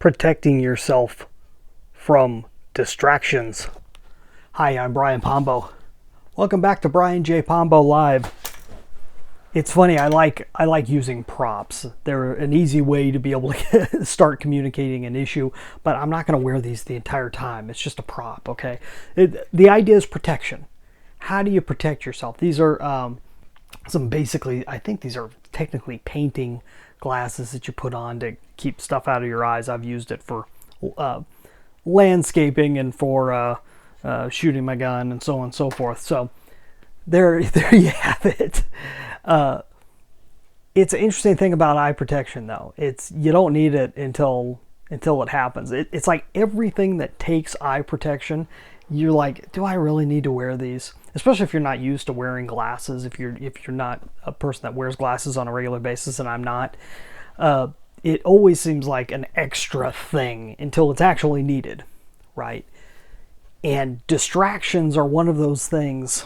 protecting yourself from distractions. Hi, I'm Brian Pombo. Welcome back to Brian J. Pombo Live. It's funny, I like using props. They're an easy way to be able to start communicating an issue, but I'm not going to wear these the entire time. It's just a prop, okay? The idea is protection. How do you protect yourself? These are I think these are technically painting glasses that you put on to keep stuff out of your eyes. I've used it for landscaping and for shooting my gun and so on and so forth. So there you have it. It's an interesting thing about eye protection, though. You don't need it until it happens. It's like everything that takes eye protection. You're like, do I really need to wear these? Especially if you're not used to wearing glasses. If you're not a person that wears glasses on a regular basis, and I'm not, it always seems like an extra thing until it's actually needed, right? And distractions are one of those things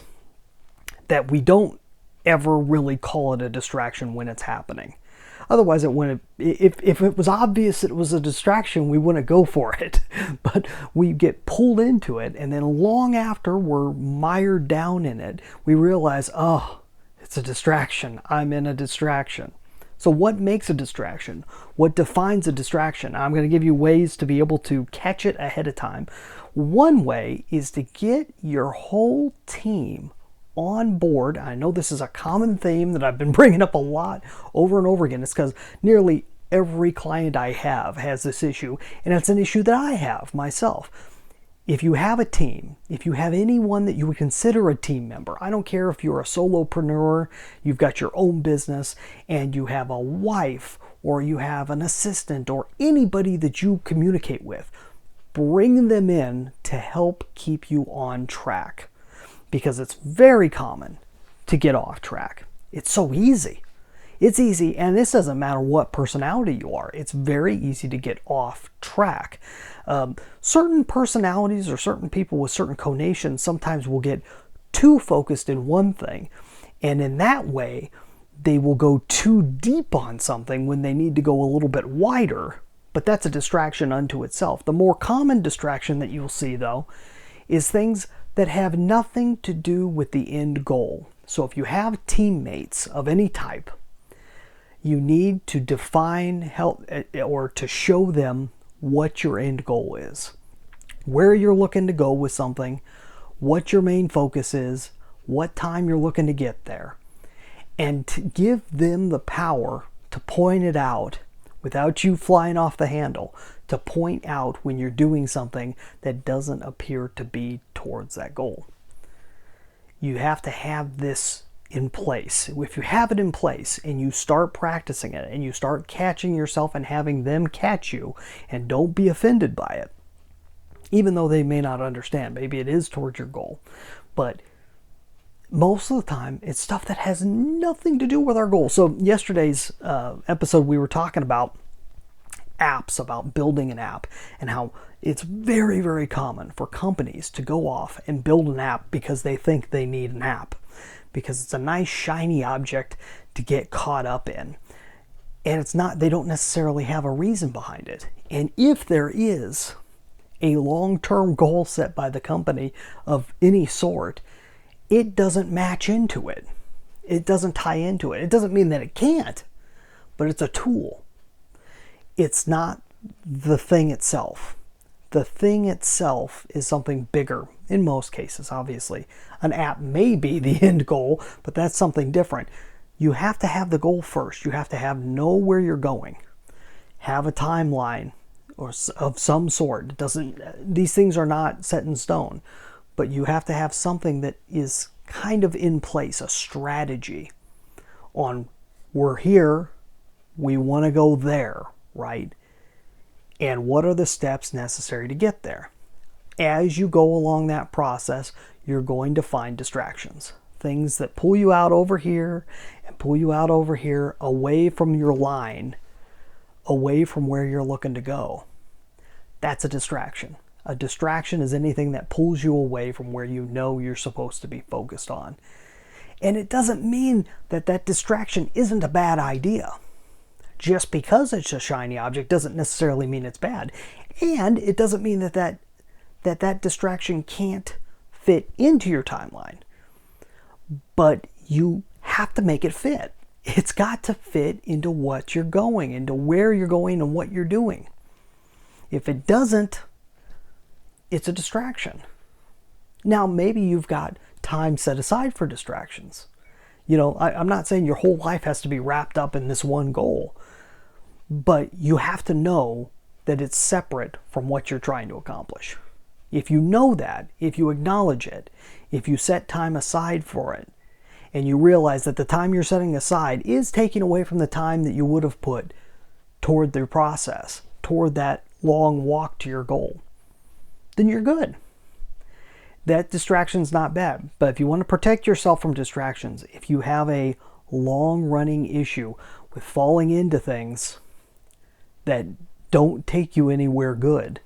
that we don't ever really call it a distraction when it's happening. Otherwise, it wouldn't. If it was obvious it was a distraction, we wouldn't go for it. But we get pulled into it, and then long after we're mired down in it, we realize, oh, it's a distraction. I'm in a distraction. So what makes a distraction? What defines a distraction? I'm going to give you ways to be able to catch it ahead of time. One way is to get your whole team on board. I know this is a common theme that I've been bringing up a lot over and over again. It's because nearly every client I have has this issue, and it's an issue that I have myself. If you have a team, if you have anyone that you would consider a team member, I don't care if you're a solopreneur, you've got your own business, and you have a wife, or you have an assistant, or anybody that you communicate with, bring them in to help keep you on track. Because it's very common to get off track. It's so easy. It's easy, and this doesn't matter what personality you are. It's very easy to get off track. Certain personalities or certain people with certain conations sometimes will get too focused in one thing, and in that way, they will go too deep on something when they need to go a little bit wider, but that's a distraction unto itself. The more common distraction that you'll see, though, is things that have nothing to do with the end goal. So if you have teammates of any type, you need to define, help, or to show them what your end goal is, where you're looking to go with something, what your main focus is, what time you're looking to get there, and to give them the power to point it out without you flying off the handle, to point out when you're doing something that doesn't appear to be towards that goal. You have to have this in place. If you have it in place and you start practicing it and you start catching yourself and having them catch you, and don't be offended by it, even though they may not understand. Maybe it is towards your goal, but most of the time it's stuff that has nothing to do with our goal. So yesterday's episode, we were talking about apps, about building an app, and how it's very, very common for companies to go off and build an app because they think they need an app, because it's a nice shiny object to get caught up in. And it's not, they don't necessarily have a reason behind it. And if there is a long-term goal set by the company of any sort, it doesn't match into it. It doesn't tie into it. It doesn't mean that it can't, but it's a tool. It's not the thing itself. The thing itself is something bigger in most cases, obviously. An app may be the end goal, but that's something different. You have to have the goal first. You have to know where you're going. Have a timeline or of some sort. These things are not set in stone, but you have to have something that is kind of in place, a strategy on, we're here, we want to go there, right? And what are the steps necessary to get there? As you go along that process, you're going to find distractions. Things that pull you out over here and pull you out over here, away from your line, away from where you're looking to go. That's a distraction. A distraction is anything that pulls you away from where you know you're supposed to be focused on. And it doesn't mean that that distraction isn't a bad idea. Just because it's a shiny object doesn't necessarily mean it's bad. And it doesn't mean that distraction can't fit into your timeline. But you have to make it fit. It's got to fit into what you're going, into where you're going and what you're doing. If it doesn't, it's a distraction. Now, maybe you've got time set aside for distractions. You know, I'm not saying your whole life has to be wrapped up in this one goal, but you have to know that it's separate from what you're trying to accomplish. If you know that, if you acknowledge it, if you set time aside for it, and you realize that the time you're setting aside is taking away from the time that you would have put toward the process, toward that long walk to your goal, then you're good. That distraction's not bad. But if you want to protect yourself from distractions, if you have a long-running issue with falling into things that don't take you anywhere good,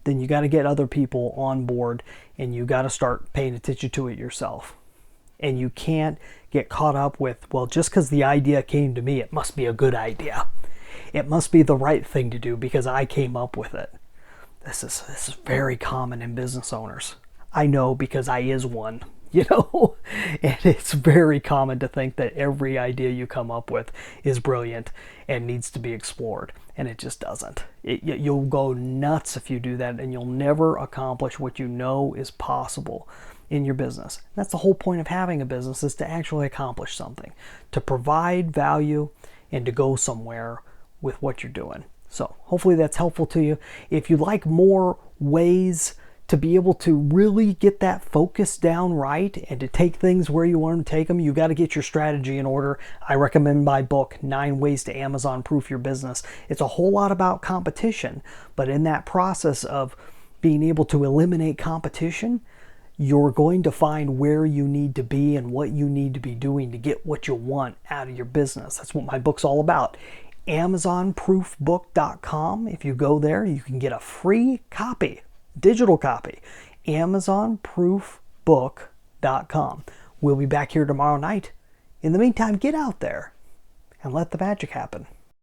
then you got to get other people on board and you got to start paying attention to it yourself. And you can't get caught up with, well, just because the idea came to me, it must be a good idea. It must be the right thing to do because I came up with it. This is very common in business owners. I know because I is one, you know, and it's very common to think that every idea you come up with is brilliant and needs to be explored, and it just doesn't. You'll go nuts if you do that, and you'll never accomplish what you know is possible in your business. That's the whole point of having a business, is to actually accomplish something, to provide value and to go somewhere with what you're doing. So hopefully that's helpful to you. If you'd like more ways to be able to really get that focus down right and to take things where you want to take them, you got to get your strategy in order. I recommend my book, 9 Ways to Amazon Proof Your Business. It's a whole lot about competition, but in that process of being able to eliminate competition, you're going to find where you need to be and what you need to be doing to get what you want out of your business. That's what my book's all about. AmazonProofBook.com. If you go there, you can get a free copy, digital copy. AmazonProofBook.com. We'll be back here tomorrow night. In the meantime, get out there and let the magic happen.